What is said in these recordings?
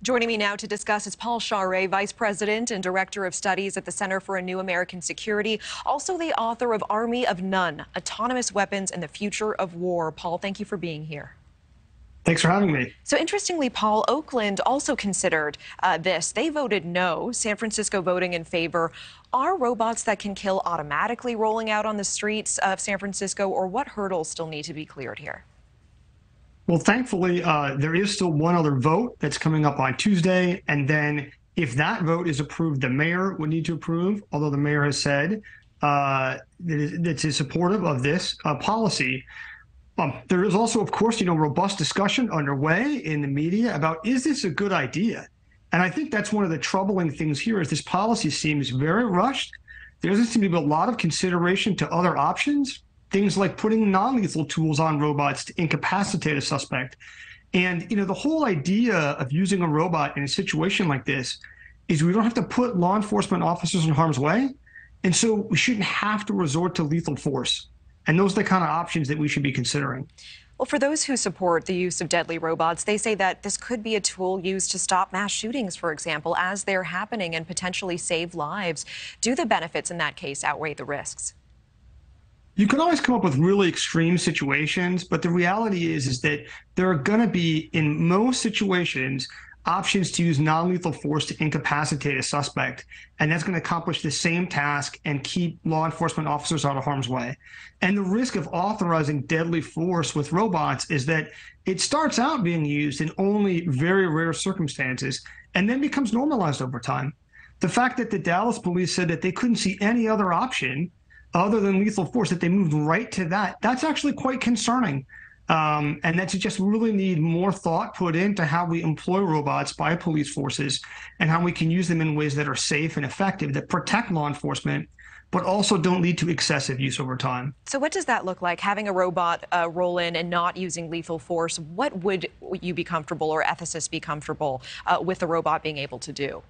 Joining me now to discuss is Paul Scharre, Vice President and Director of Studies at the Center for a New American Security, also the author of Army of None, Autonomous Weapons and the Future of War. Paul, thank you for being here. Thanks for having me. So interestingly, Paul, Oakland also considered this. They voted no, San Francisco voting in favor. Are robots that can kill automatically rolling out on the streets of San Francisco, or what hurdles still need to be cleared here? Well, thankfully, there is still one other vote that's coming up on Tuesday. And then if that vote is approved, the mayor would need to approve, although the mayor has said that it's supportive of this policy. There is also, of course, robust discussion underway in the media about, is this a good idea? And I think that's one of the troubling things here is this policy seems very rushed. There doesn't seem to be a lot of consideration to other options. Things like putting non-lethal tools on robots to incapacitate a suspect. And, the whole idea of using a robot in a situation like this is we don't have to put law enforcement officers in harm's way. And so we shouldn't have to resort to lethal force. And those are the kind of options that we should be considering. Well, for those who support the use of deadly robots, they say that this could be a tool used to stop mass shootings, for example, as they're happening and potentially save lives. Do the benefits in that case outweigh the risks? You can always come up with really extreme situations, but the reality is that there are going to be, in most situations, options to use non-lethal force to incapacitate a suspect, and that's going to accomplish the same task and keep law enforcement officers out of harm's way. And the risk of authorizing deadly force with robots is that it starts out being used in only very rare circumstances and then becomes normalized over time. The fact that the Dallas police said that they couldn't see any other option other than lethal force, that they moved right to that, that's actually quite concerning. And that suggests we really need more thought put into how we employ robots by police forces and how we can use them in ways that are safe and effective, that protect law enforcement, but also don't lead to excessive use over time. So what does that look like, having a robot roll in and not using lethal force? What would you be comfortable, or ethicists be comfortable with the robot being able to do?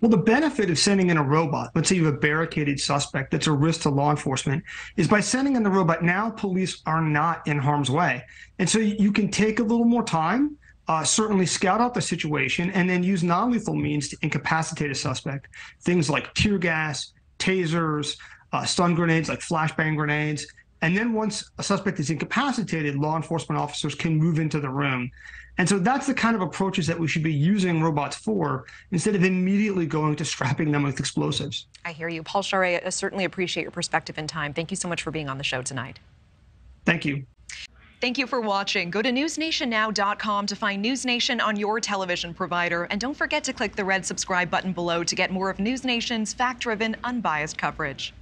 Well, the benefit of sending in a robot, let's say you have a barricaded suspect that's a risk to law enforcement, is by sending in the robot, now police are not in harm's way. And so you can take a little more time, certainly scout out the situation, and then use non-lethal means to incapacitate a suspect. Things like tear gas, tasers, stun grenades like flashbang grenades. And then once a suspect is incapacitated, law enforcement officers can move into the room. And so that's the kind of approaches that we should be using robots for, instead of immediately going to strapping them with explosives. I hear you. Paul Scharre, I certainly appreciate your perspective and time. Thank you so much for being on the show tonight. Thank you. Thank you for watching. Go to newsnationnow.com to find News Nation on your television provider. And don't forget to click the red subscribe button below to get more of News Nation's fact-driven, unbiased coverage.